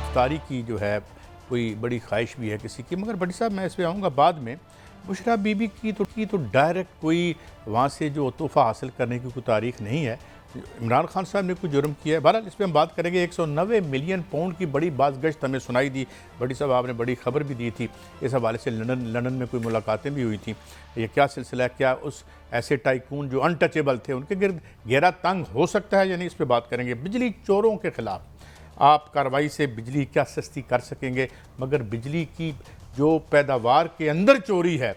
गिरफ्तारी की जो है कोई बड़ी ख्वाहिश भी है किसी की, मगर बड़ी साहब मैं इस पर आऊँगा बाद में। बुशरा बीबी की तो डायरेक्ट कोई वहाँ से जो तोहफ़ा हासिल करने की कोई तारीख नहीं है। इमरान खान साहब ने कोई जुर्म किया है, बहरहाल इस पर हम बात करेंगे। 190 मिलियन पाउंड की बड़ी बाज़गश्त हमें सुनाई दी। बड़ी साहब आपने बड़ी खबर भी दी थी इस हवाले से। लंदन में कोई मुलाकातें भी हुई थी। ये क्या सिलसिला है, क्या उस ऐसे टाइकून जो अनटचेबल थे उनके गिर्द घेरा तंग हो सकता है या नहीं, इस पर बात करेंगे। बिजली चोरों के ख़िलाफ़ आप कार्रवाई से बिजली क्या सस्ती कर सकेंगे, मगर बिजली की जो पैदावार के अंदर चोरी है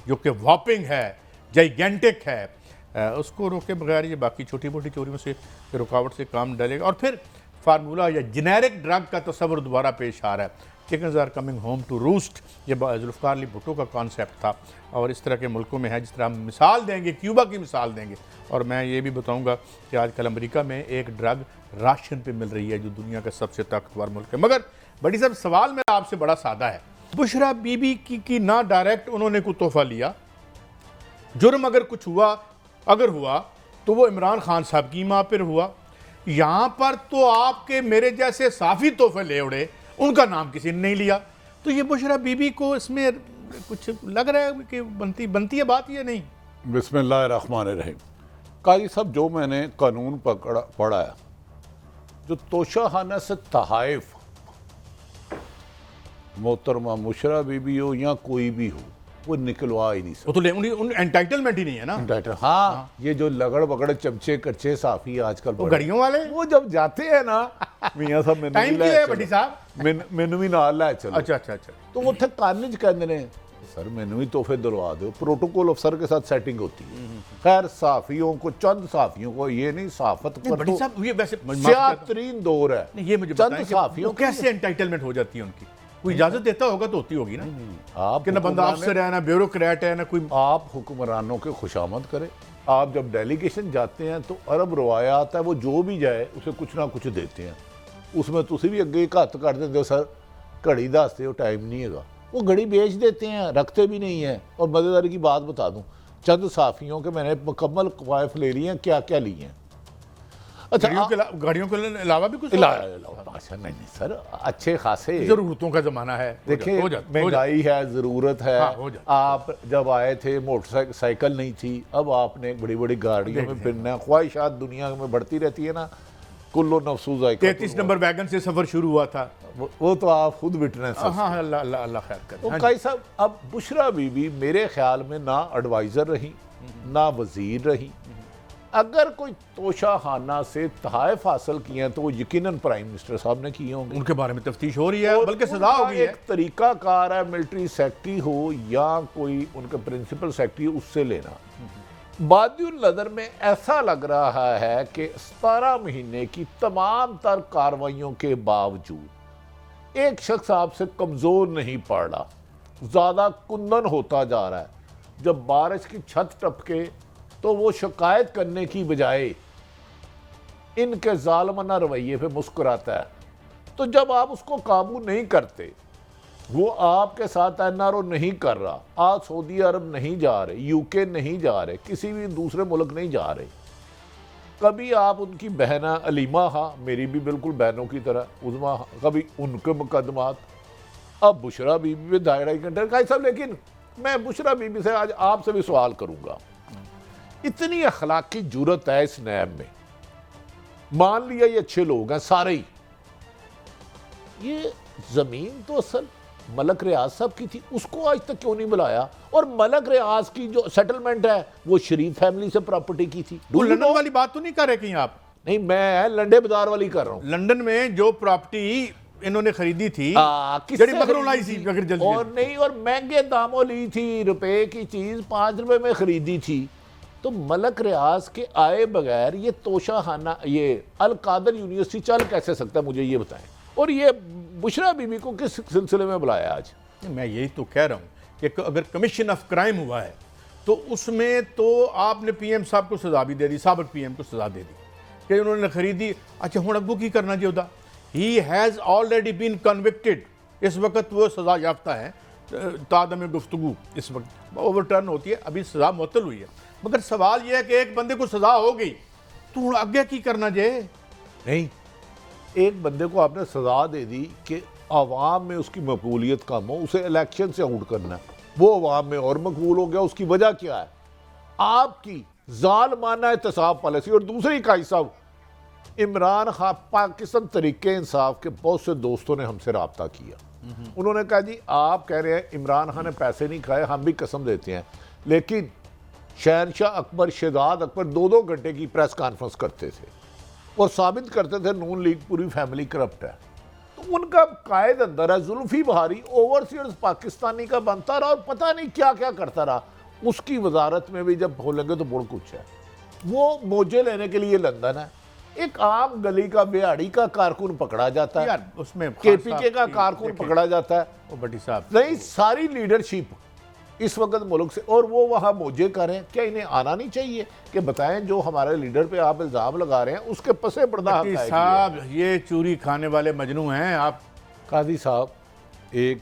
जो कि वॉपिंग है, जाइगेंटिक है, उसको रोके बगैर ये बाकी छोटी मोटी चोरियों से रुकावट से काम डालेगा। और फिर फार्मूला या जेनेरिक ड्रग का तस्वर दोबारा पेश आ रहा है। Chickens are coming home to roost, ये जुल्फ़िकार अली भुट्टो का कॉन्सेप्ट था और इस तरह के मुल्कों में है। जिस तरह हम मिसाल देंगे, क्यूबा की मिसाल देंगे, और मैं ये भी बताऊंगा कि आजकल अमेरिका में एक ड्रग राशन पे मिल रही है जो दुनिया का सबसे ताकतवर मुल्क है। मगर बड़ी साहब सवाल मेरा आपसे बड़ा सादा है। बुशरा बीबी की ना डायरेक्ट उन्होंने कोई तोहफा लिया, जुर्म अगर कुछ हुआ अगर हुआ तो वो इमरान खान साहब की माँ पर हुआ। यहाँ पर तो आपके मेरे जैसे साफ़ी तोहफे ले उड़े, उनका नाम किसी ने नहीं लिया। तो ये बुशरा बीबी को इसमें कुछ लग रहा है कि बनती है बात या नहीं। बिस्मिल्लाहिर्रहमानिर्रहीम। काजी साहब, जो मैंने कानून पढ़ा है, जो तोशाखाना से तहाइफ मोहतरमा बुशरा बीबी हो या कोई भी हो, वो निकलवा ही नहीं सकता। वो तो उन एंटाइटलमेंट ही नहीं है ना। हाँ, ये जो लगड़ बगड़ चमचे कच्चे साफी आजकल घड़ियों वाले, वो जब जाते हैं ना मियां साहब मैनू भी नाल लै चलो। अच्छा अच्छा अच्छा। तो उत्थे कानज कहते हैं सर मैनू भी तोहफे दिलवा दो। प्रोटोकॉल अफसर के साथ सेटिंग होती है। खैर साफियों को, चंद साफियों को, ये नहीं साफत तरीन दौर है। ये मुझे चंद साफियों कैसे एंटाइटलमेंट हो जाती है उनकी? कोई इजाजत देता होगा तो होती होगी ना। आप कि ना बंदा अफसर है, ना ब्यूरोक्रेट है, ना कोई। आप हुक्मरानों के खुशामद करें। आप जब डेलीगेशन जाते हैं तो अरब रवायात है, वो जो भी जाए उसे कुछ ना कुछ देते हैं। उसमें तुसी भी अगे एक हथ कर देते हो, सर घड़ी दसते हो टाइम नहीं है, वो घड़ी बेच देते हैं, रखते भी नहीं है। और मज़ेदारी की बात बता दूं, चंद साफियों के मैंने मुकम्मल कवायफ ले ली हैं, क्या क्या ली हैं। अच्छा, गाड़ियों के अलावा भी कुछ अच्छा नहीं सर, अच्छे खासे जरूरतों का जमाना है। देखिए महंगाई है, ज़रूरत है। आप जब आए थे मोटरसाइकिल नहीं थी, अब आपने बड़ी बड़ी गाड़ियों में फिरना। ख्वाहिशात दुनिया में बढ़ती रहती है ना, कुल्लो नफ्सूज आए। 33 नंबर वैगन से सफ़र शुरू हुआ था, वो तो आप खुद विटनेस। हाँ, अल्लाह खैर करे। तो कई साहब, अब बुशरा बीबी मेरे ख्याल में ना एडवाइज़र रही, ना वज़ीर रही। अगर कोई तोशाखाना से तहाइफ हासिल किए हैं तो वो यकीनन प्राइम मिनिस्टर साहब ने किए होंगे। उनके बारे में तफ्तीश हो रही है, बल्कि सजा हो गई है। एक तरीका कार है, मिलिट्री सेक्रेटरी हो या कोई उनका प्रिंसिपल सेक्रेटरी, उससे लेना। बादियुल नज़र में ऐसा लग रहा है कि 17 महीने की तमाम तर कार्रवाइयों के बावजूद एक शख्स आपसे कमज़ोर नहीं पड़ रहा, ज़्यादा कुंदन होता जा रहा है। जब बारिश की छत टपके तो वो शिकायत करने की बजाय इनके जालमाना रवैये पे मुस्कुराता है। तो जब आप उसको काबू नहीं करते, वो आपके साथ एनआरओ नहीं कर रहा, आज सऊदी अरब नहीं जा रहे, यूके नहीं जा रहे, किसी भी दूसरे मुल्क नहीं जा रहे। कभी आप उनकी बहना अलीमा, हाँ मेरी भी बिल्कुल बहनों की तरह उज़मा, कभी उनके मुकदमात। अब बुशरा बीबी में 2.5 घंटे का सब। लेकिन मैं बुशरा बीबी से आज आपसे भी सवाल करूंगा, इतनी अखलाकी जुरत है इस नैब में, मान लिया ये अच्छे लोग हैं सारे ही, ये जमीन तो असल मलक रियाज साहब की थी, उसको आज तक क्यों नहीं बुलाया? और मलक रियाज की जो सेटलमेंट है वो शरीफ फैमिली से प्रॉपर्टी की थी। लंदन वाली बात तो नहीं कर रहे कहीं आप? नहीं, मैं लंडे बाजार वाली कर रहा हूं। लंदन में जो प्रॉपर्टी इन्होंने खरीदी थी, और नहीं, और महंगे दामों ली थी, रुपए की चीज 5 रुपए में खरीदी थी। तो मलक रियाज के आए बगैर ये तोशाखाना, ये अल कादर यूनिवर्सिटी चल कैसे सकता है, मुझे ये बताएं। और ये बुशरा बीबी को किस सिलसिले में बुलाया आज? मैं यही तो कह रहा हूँ कि अगर कमीशन ऑफ क्राइम हुआ है तो उसमें तो आपने पीएम साहब को सजा भी दे दी, साबिक पीएम को सजा दे दी कि उन्होंने खरीदी। अच्छा हुण अग्गों की करना चाहिए? He has already been convicted. इस वक्त वो सजा याफ्ता है, तादम गुफ्तगू इस वक्त ओवरटर्न होती है, अभी सजा मुअत्तल हुई है। मगर सवाल यह है कि एक बंदे को सजा हो गई तो आगे की करना चाहिए? नहीं, एक बंदे को आपने सजा दे दी कि आवाम में उसकी मकबूलियत कम हो, उसे इलेक्शन से आउट करना है, वो आवाम में और मकबूल हो गया, उसकी वजह क्या है? आपकी जालमाना एहतसाब पॉलिसी। और दूसरी काई साहब, इमरान खान, पाकिस्तान तरीके इंसाफ के बहुत से दोस्तों ने हमसे रब्ता किया, उन्होंने कहा जी आप कह रहे हैं इमरान खान ने पैसे नहीं खाए, हम भी कसम देते हैं, लेकिन शहनशाह अकबर, शहजाद अकबर 2-2 घंटे की प्रेस कॉन्फ्रेंस करते थे और साबित करते थे नून लीग पूरी फैमिली करप्ट है। तो उनका कायद अंदर है। जुल्फी बहारी ओवरसीयर्स पाकिस्तानी का बनता रहा और पता नहीं क्या क्या करता रहा, उसकी वजारत में भी जब बोलेंगे तो बहुत कुछ है। वो मोजे लेने के लिए लंदन है, एक आम गली का बिहाड़ी का कारकुन पकड़ा जाता है, यार उसमें केपीके का कारकुन पकड़ा जाता है, वो भट्टी साहब नहीं सारी लीडरशिप इस वक्त मुल्क से, और वो वहाँ मोजे करें। क्या इन्हें आना नहीं चाहिए कि बताएं जो हमारे लीडर पे आप इल्ज़ाम लगा रहे हैं उसके पसे पर्दा हक है? साहब ये चूरी खाने वाले मजनू हैं आप। काजी साहब एक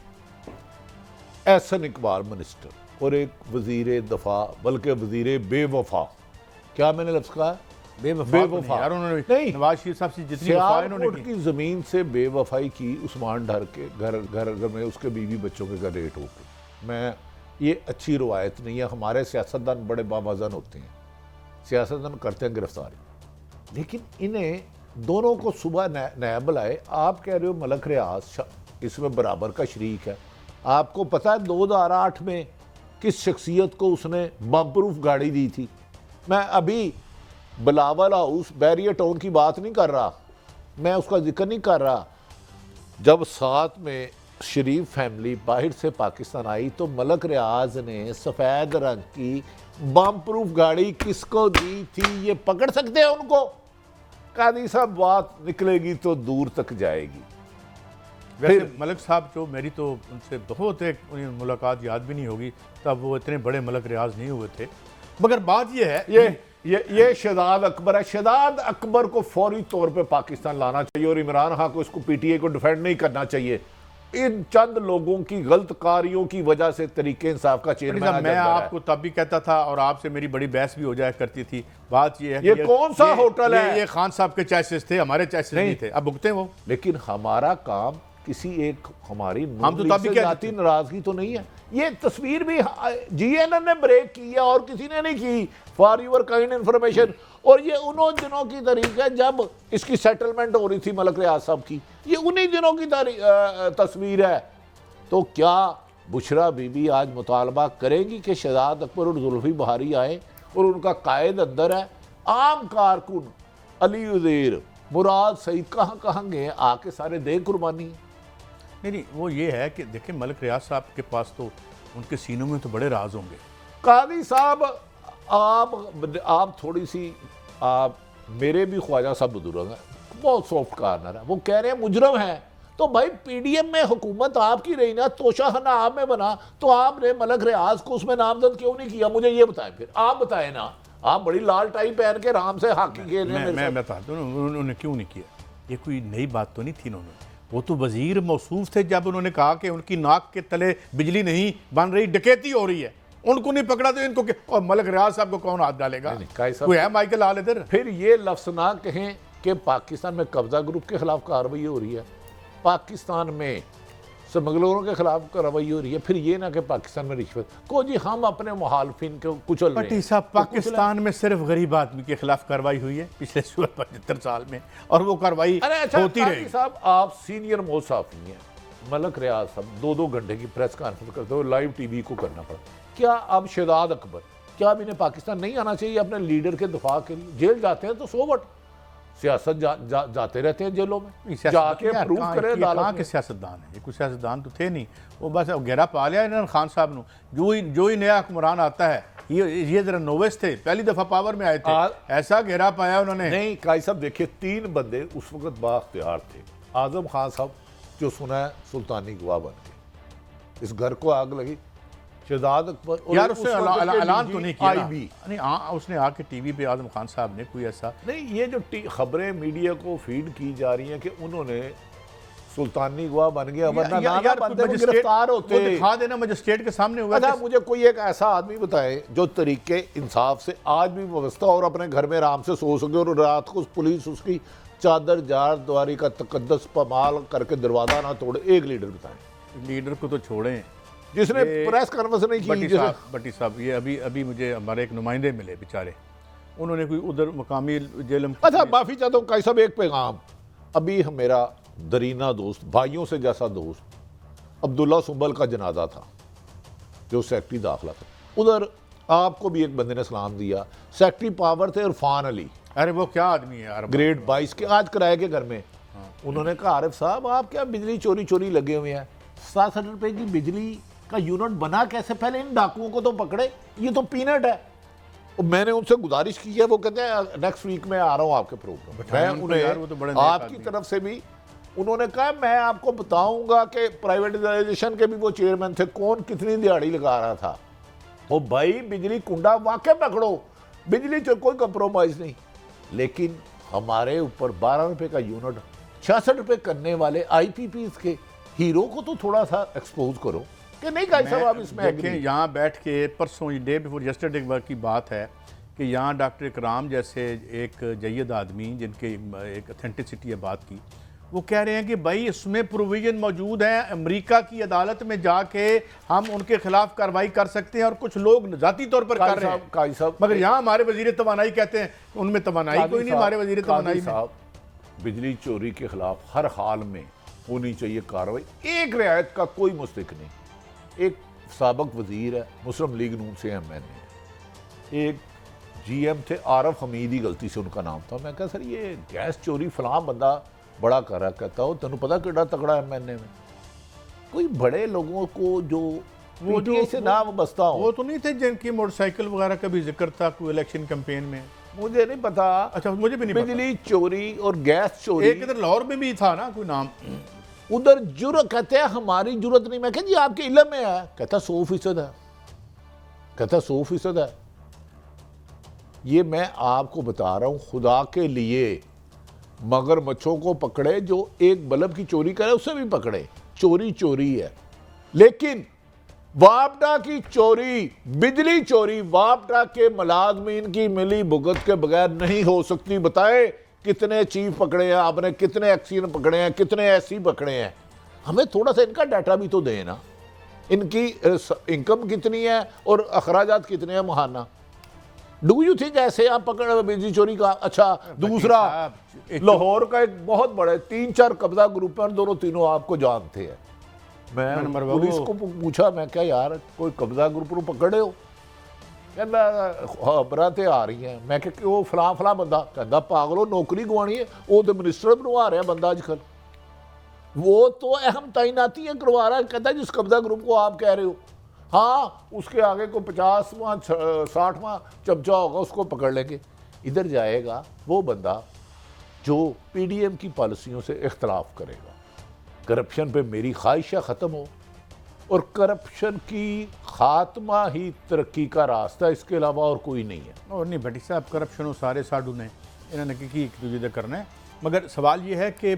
एहसन इकबाल मिनिस्टर और एक वजीर दफा, बल्कि वजीर बेवफा, क्या मैंने लफ्ज़ कहा? बेवफा यार, उन्होंने नहीं, नवाज शरीफ साहब से जितनी वफा इन्होंने की ज़मीन से बेवफाई की उस्मान ढर के घर में उसके बीवी बच्चों के घर रेट होके। मैं ये अच्छी रवायत नहीं है। हमारे सियासतदान बड़े बावजन होते हैं, सियासतदान करते हैं गिरफ्तारी, लेकिन इन्हें दोनों को सुबह नया बुलाए। आप कह रहे हो मलक रियाज इसमें बराबर का शरीक है। आपको पता है 2008 में किस शख्सियत को उसने बम प्रूफ गाड़ी दी थी? मैं अभी बिलावल हाउस बैरियर टाउन की बात नहीं कर रहा, मैं उसका जिक्र नहीं कर रहा। जब साथ में शरीफ फैमिली बाहर से पाकिस्तान आई तो मलक रियाज ने सफ़ेद रंग की बम प्रूफ गाड़ी किसको दी थी? ये पकड़ सकते हैं उनको? कादी साहब बात निकलेगी तो दूर तक जाएगी। वैसे मलक साहब जो मेरी तो उनसे बहुत एक मुलाकात याद भी नहीं होगी, तब वो इतने बड़े मलक रियाज नहीं हुए थे। मगर बात ये है ये शहजाद अकबर है। शहजाद अकबर को फौरी तौर पे पाकिस्तान लाना चाहिए और इमरान खान को इसको पीटीए को डिफेंड नहीं करना चाहिए। इन चंद लोगों की गलत कारियों की वजह से तरीके इंसाफ का चेयरमैन मैं आपको तब भी कहता था और आपसे मेरी बड़ी बहस भी हो जाया करती थी। बात ये है ये कौन सा होटल है? ये खान साहब के चॉइसेस थे, हमारे चॉइसेस नहीं थे, अब भुगते वो। लेकिन हमारा काम किसी एक हमारी हम तो तब भी जाती नाराजगी तो नहीं है। ये तस्वीर भी जीएनएन ने ब्रेक की है और किसी ने नहीं की, फॉर यूर काइंड इंफॉर्मेशन। और ये उन्हों दिनों की तारीख है जब इसकी सेटलमेंट हो रही थी मलक रियाज साहब की, ये उन्हीं दिनों की तस्वीर है। तो क्या बुशरा बीबी आज मुतालबा करेंगी कि शहजाद अकबर और जुल्फी बहारी आए और उनका कायद अंदर है? आम कारकुन अली उज़ैर, मुराद सईद कहाँ कहाँ गए? आके सारे दे कुर्बानी। नहीं, वो ये है कि देखिए मलक रियाज साहब के पास तो उनके सीनों में तो बड़े राज होंगे। कादी साहब आप थोड़ी सी, आप मेरे भी ख्वाजा साहब बुजुर्ग हैं, बहुत सॉफ्ट कार्नर है। वो कह रहे हैं मुजरम है, तो भाई पीडीएम में हुकूमत आपकी रही ना, तोशाखाना आप में बना, तो आपने मलक रियाज को उसमें नामजद क्यों नहीं किया? मुझे ये बताएं, फिर आप बताएं ना। आप बड़ी लाल टाई पहन के राम से हाकी खेल रहे हैं। मैं बताता हूँ उन्होंने क्यों नहीं किया। ये कोई नई बात तो नहीं थी। इन्होंने, वो तो वजीर मौसूफ थे जब उन्होंने कहा कि उनकी नाक के तले बिजली नहीं बन रही, डकैती हो रही है, उनको नहीं पकड़ा तो इनको क्या? और मलक रियाज साहब को कौन हाथ डालेगा? कोई है माइकल आल इधर? फिर ये लफ्ज़ ना कहें कि पाकिस्तान में कब्जा ग्रुप के खिलाफ कार्रवाई हो रही है, पाकिस्तान में स्मगलरों के खिलाफ कार्रवाई हो रही है, फिर ये ना कि पाकिस्तान में रिश्वत को जी हम अपने मुखालफिन को कुचल रहे हैं। साहब पाकिस्तान में सिर्फ गरीब आदमी के खिलाफ कार्रवाई हुई है पिछले 75 साल में, और वो कार्रवाई होती रही। साहब आप सीनियर मोसाफी हैं, मलक रियाज साहब 2-2 घंटे की प्रेस कॉन्फ्रेंस करते हो, लाइव टीवी को करना पड़ा। क्या अब शहजाद अकबर, क्या अब इन्हें पाकिस्तान नहीं आना चाहिए अपने लीडर के दफा के लिए? जेल जाते हैं तो सो वट, सियासत जाते रहते हैं जेलों में, जाके प्रूव करें अदालत के सियासतदान है। ये कुछ सियासतदान तो थे नहीं, वो बस घेरा पा लिया इन्होंने खान साहब ने। जो ही नया हुक्मरान आता है, ये जरा नोवेस थे, पहली दफा पावर में आए थे, ऐसा घेरा पाया उन्होंने। नहीं काई साहब देखिए, 3 बंदे उस वक्त बाख्तियार थे। आजम खान साहब जो सुना है सुल्तानी गवाह बन गए, इस घर को आग लगी। शहजाद अकबर यार उसने ऐलान तो नहीं किया नहीं, उसने आके टीवी पे आजम खान साहब ने कोई ऐसा नहीं। ये जो खबरें मीडिया को फीड की जा रही हैं कि उन्होंने सुल्तानी गवाह बन गया, वरना गिरफ्तार होते, दिखा देना मजिस्ट्रेट के सामने हुआ। अच्छा मुझे कोई एक ऐसा आदमी बताए जो तरीके इंसाफ से आज भी व्यवस्था और अपने घर में आराम से सो सके और रात को पुलिस उसकी चादर जार द्वारी का तकद्दस पमाल करके दरवाजा ना तोड़े, एक लीडर बताएं लीडर को तो छोड़ें जिसने प्रेस कॉन्फ्रेंस नहीं की। भट्टी साहब ये अभी मुझे हमारे एक नुमाइंदे मिले बेचारे, उन्होंने कोई उधर मकामी जेल। अच्छा माफी चाहता हूँ काई साहब, एक पैगाम। अभी मेरा दरीना दोस्त, भाइयों से जैसा दोस्त अब्दुल्ला सुंबल का जनाजा था जो सेक्रेटरी दाखिला था, उधर आपको भी एक बंदे ने सलाम दिया, सेक्रेटरी पावर थे इरफान अली। अरे वो क्या आदमी है यार, ग्रेड 22 के, आज किराए के घर में। उन्होंने कहा आरिफ साहब आप क्या बिजली चोरी चोरी लगे हुए हैं, 67 रुपए की बिजली का यूनिट बना कैसे, पहले इन डाकुओं को तो पकड़े, ये तो पीनट है। और मैंने उनसे गुजारिश की है, वो कहते हैं नेक्स्ट वीक में आ रहा हूँ आपके प्रोग्राम। मैं उन्हें आपकी तरफ से भी, उन्होंने कहा मैं आपको बताऊंगा कि प्राइवेटाइजेशन के भी वो चेयरमैन थे, कौन कितनी दिहाड़ी लगा रहा था। वो भाई बिजली कुंडा वाकई पकड़ो, बिजली से कोई कंप्रोमाइज नहीं, लेकिन हमारे ऊपर 12 रुपए का यूनिट 66 रुपए करने वाले आईपीपीज के हीरो को तो थोड़ा सा एक्सपोज करो कि नहीं। काई साहब आप इसमें देखें, यहाँ बैठ के परसों डे बिफोर यस्टरडे की बात है कि यहाँ डॉक्टर इकराम जैसे एक जय्यद आदमी जिनके एक अथेंटिसिटी है बात की, वो कह रहे हैं कि भाई इसमें प्रोविजन मौजूद है, अमेरिका की अदालत में जाके हम उनके खिलाफ कार्रवाई कर सकते हैं, और कुछ लोग जाती तौर पर कर रहे हैं। मगर यहाँ हमारे वजीर तवानाई कहते हैं उनमें तवानाई कोई नहीं, हमारे वजीर तवानाई में। बिजली चोरी के खिलाफ हर हाल में होनी चाहिए कार्रवाई, एक रियायत का कोई मुस्तक नहीं। एक साबिक वजीर है, मुस्लिम लीग नून से MNA, एक GM थे आरफ हमीदी, गलती से उनका नाम था। मैं कहा सर ये गैस चोरी फलां बंदा बड़ा कर रहा, कहता हो तेन पता कितना तगड़ा MNA में। कोई बड़े लोगों को जो वो जो से नाम बसता हो, वो तो नहीं थे जिनकी मोटरसाइकिल वगैरह का भी जिक्र था कोई इलेक्शन कैंपेन में, मुझे नहीं पता। अच्छा मुझे भी नहीं पता। बिजली चोरी और गैस चोरी, एक इधर लाहौर में भी था ना कोई नाम, उधर जुर्रत, कहते हैं हमारी जरूरत नहीं। मैं कहा जी आपके इल्म में है, कहता 100% है, कहता 100% है। ये मैं आपको बता रहा हूं खुदा के लिए, मगरमच्छों को पकड़े जो एक बल्ब की चोरी करे उसे भी पकड़े, चोरी चोरी है। लेकिन वापडा की चोरी, बिजली चोरी वापडा के मुलाजमीन की मिली भुगत के बगैर नहीं हो सकती। बताए कितने चीफ पकड़े हैं आपने, कितने एक्सीन पकड़े हैं, कितने ऐसी पकड़े हैं। हमें थोड़ा सा इनका डाटा भी तो दें ना, इनकी इनकम कितनी है और अखराजात कितने हैं महाना। डू यू थिंक ऐसे आप पकड़ बिजली चोरी का। अच्छा दूसरा, लाहौर का एक बहुत बड़े 3-4 कब्जा ग्रुप है, दोनों तीनों आपको जानते हैं। मैं पुलिस को पूछा, मैं क्या यार कोई कब्जा ग्रुप को पकड़े हो, कहता खबरां आ रही हैं। मैं कि वो फलां फलां बंदा, कहता पागलो नौकरी गवानी है, वो तो मिनिस्टर बनवा रहा बंदा अजकल, वो तो अहम तैनातियां करवा रहा है। कहता जिस कब्जा ग्रुप को आप कह रहे हो, हाँ उसके आगे को 50वां 60वां चमचा होगा उसको पकड़ लेंगे। इधर जाएगा वो बंदा जो PDM की पॉलिसियों से इख्तलाफ करेगा। करप्शन पे मेरी ख्वाहिश ख़त्म हो, और करप्शन की खात्मा ही तरक्की का रास्ता, इसके अलावा और कोई नहीं है। और नहीं भट्टी साहब, करप्शन हो सारे साडू ने इन्होंने की तुझे करना है। मगर सवाल ये है कि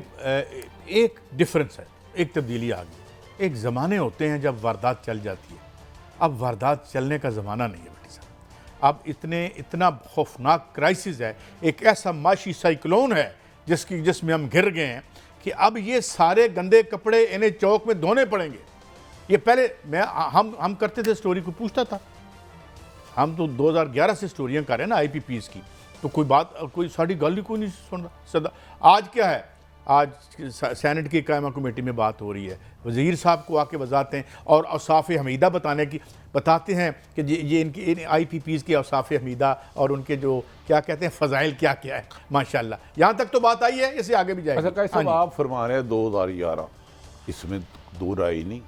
एक डिफरेंस है, एक तब्दीली आ गई। एक ज़माने होते हैं जब वारदात चल जाती है, अब वारदात चलने का ज़माना नहीं है भट्टी साहब। अब इतना खौफनाक क्राइसिस है, एक ऐसा माशी साइक्लोन है जिसमें हम घिर गए हैं कि अब ये सारे गंदे कपड़े इन्हें चौक में धोने पड़ेंगे। ये पहले हम करते थे, स्टोरी को पूछता था। हम तो 2011 से स्टोरियाँ कर रहे हैं ना IPPs की, तो कोई साड़ी गल ही कोई नहीं सुन रहा सदा। आज क्या है, आज सेनेट की कायमा कमेटी में बात हो रही है, वज़ीर साहब को आके वजाते हैं और औसाफ़ हमीदा बताते हैं कि ये इनकी IPPs की औसाफ़ हमीदा और उनके जो क्या कहते हैं फ़ज़ाइल क्या क्या है। माशाल्लाह यहाँ तक तो बात आई है, इससे आगे भी जाएगी। अच्छा कैसे आप फरमा रहे हैं 2011, इसमें दो राय नहीं,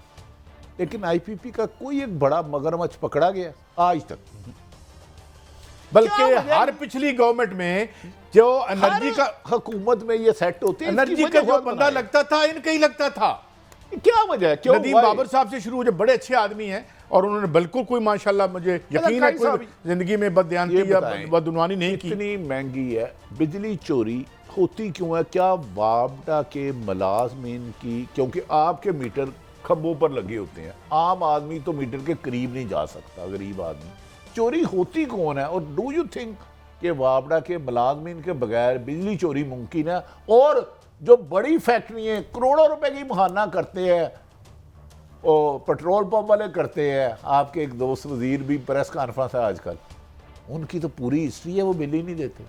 लेकिन IPP का कोई एक बड़ा मगरमच्छ पकड़ा गया आज तक? बल्कि हर पिछली गवर्नमेंट में जो एनर्जी का हुकूमत में ये सेट होती है, एनर्जी का जो बंदा लगता था इनका ही लगता था। क्या वजह है? क्यों? नदीम बाबर साहब से शुरू, जो बड़े अच्छे आदमी हैं और उन्होंने बिल्कुल कोई माशाल्लाह मुझे यकीन है कोई जिंदगी में बदयानती या बदउनवानी नहीं की। इतनी महंगी है बिजली चोरी होती क्यों है? क्या वापडा के मुलाजमीन की, क्योंकि आपके मीटर खंभों पर लगे होते हैं, आम आदमी तो मीटर के करीब नहीं जा सकता, गरीब आदमी। चोरी होती कौन है? और डू यू थिंक कि वापडा के मुलाजमीन के बगैर बिजली चोरी मुमकिन है। और जो बड़ी फैक्ट्रियाँ करोड़ों रुपए की मुहाना करते हैं, और पेट्रोल पंप वाले करते हैं, आपके एक दोस्त वजीर भी प्रेस कॉन्फ्रेंस है आजकल, उनकी तो पूरी हिस्ट्री है, वो बिल ही नहीं देते।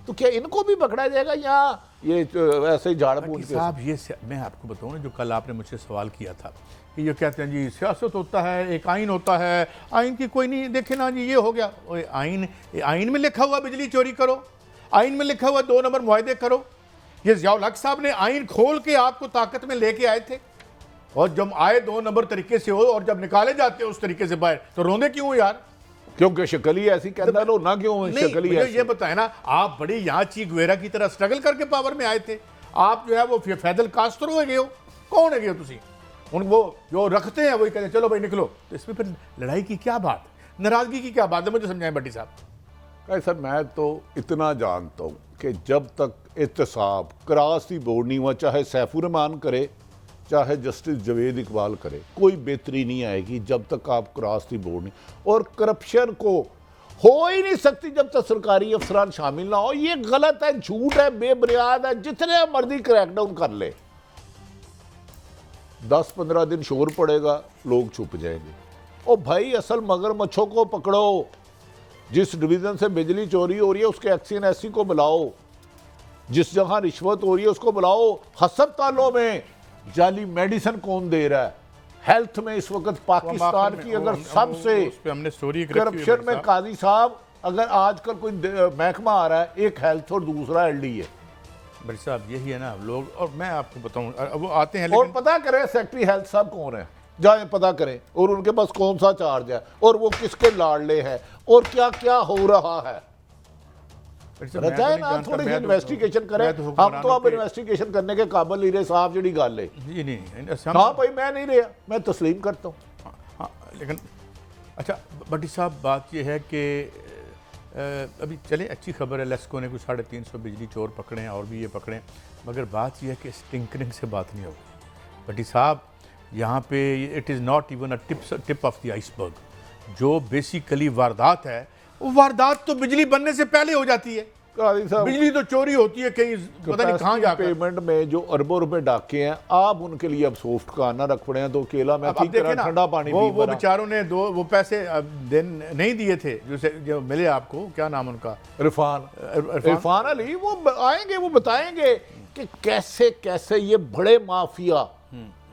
तो क्या इनको भी पकड़ा जाएगा या ये ऐसे ही झाड़ पूछ के? साहब ये मैं आपको बताऊं ना, जो कल आपने मुझसे सवाल किया था कि ये कहते हैं जी सियासत होता है, एक आइन होता है, आइन की कोई नहीं देखे ना जी, ये हो गया। आइन में लिखा हुआ बिजली चोरी करो, आइन में लिखा हुआ 2 नंबर मुआहदे करो। ये ज़ियाउल हक साहब ने आइन खोल के आपको ताकत में लेके आए थे, और जब आए 2 नंबर तरीके से हो और जब निकाले जाते हो उस तरीके से बाहर, तो रोंदे क्यों यार? क्योंकि शक्ल ही ऐसी कहता लो ना, क्यों शक्ल ही ऐसी? ये बताए ना, आप बड़ी यहाँ चीक गुवेरा की तरह स्ट्रगल करके पावर में आए थे, आप जो है वो फैदल कास्त्रो हो गए हो। कौन है गए हो तुसी? उन वो जो रखते हैं वही कहते हैं चलो भाई निकलो। तो इसमें फिर लड़ाई की क्या बात, नाराजगी की क्या बात है? मुझे समझाएं भट्टी साहब। सर मैं तो इतना जानता हूँ कि जब तक एहतसाब क्रॉस बोर्ड नहीं हुआ, चाहे सैफुर रहमान करे चाहे जस्टिस जवेद इकबाल करे, कोई बेहतरी नहीं आएगी जब तक आप क्रॉस दी बोर्ड नहीं। और करप्शन को हो ही नहीं सकती जब तक सरकारी अफसरान शामिल ना हो। ये गलत है, झूठ है, बेबुनियाद है। जितने मर्जी क्रैकडाउन कर ले, 10-15 दिन शोर पड़ेगा, लोग छुप जाएंगे। ओ भाई, असल मगरमच्छों को पकड़ो। जिस डिवीजन से बिजली चोरी हो रही है उसके एक्सीन एससी को बुलाओ, जिस जगह रिश्वत हो रही है उसको बुलाओ। हस्पतालों में जाली मेडिसिन कौन दे रहा है? हेल्थ में इस वक्त पाकिस्तान की अगर सबसे करप्शन में काजी साहब, अगर आजकल कोई महकमा आ रहा है, एक हेल्थ और दूसरा एलडी है। बड़ी साहब यही है ना लोग। और मैं आपको बताऊं, वो आते हैं और पता करें सेक्रेटरी हेल्थ साहब कौन है, जाए पता करें, और उनके पास कौन सा चार्ज है, और वो किसके लाडले हैं, और क्या क्या हो रहा है। रजाए ना थोड़ी सी इन्वेस्टिगेशन करें। हम तो अब इन्वेस्टिगेशन करने के काबिल नहीं रहे साहब, जी गल है। हाँ भाई, मैं नहीं रहा, मैं तस्लीम करता हूँ। हाँ, लेकिन अच्छा भट्टी साहब, बात यह है कि अभी चले अच्छी खबर है, लेस्को ने कुछ 350 बिजली चोर पकड़े हैं और भी ये पकड़े, मगर बात यह है कि स्टिंकरिंग से बात नहीं होगी भट्टी साहब। यहाँ पे it is not even a tip of the iceberg. जो बेसिकली वारदात है, वो वारदात तो बिजली बनने से पहले हो जाती है। बिजली तो चोरी होती है कहीं पता नहीं कहाँ जाकर। पेमेंट में जो अरबों रुपए डाके हैं, आप उनके लिए अब सॉफ्ट का आना रख पड़े हैं। तो केला में ठंडा पानी, वो बेचारों ने वो पैसे नहीं दिए थे जो मिले आपको, क्या नाम उनका, इरफान अली। वो आएंगे, वो बताएंगे कि कैसे कैसे ये बड़े माफिया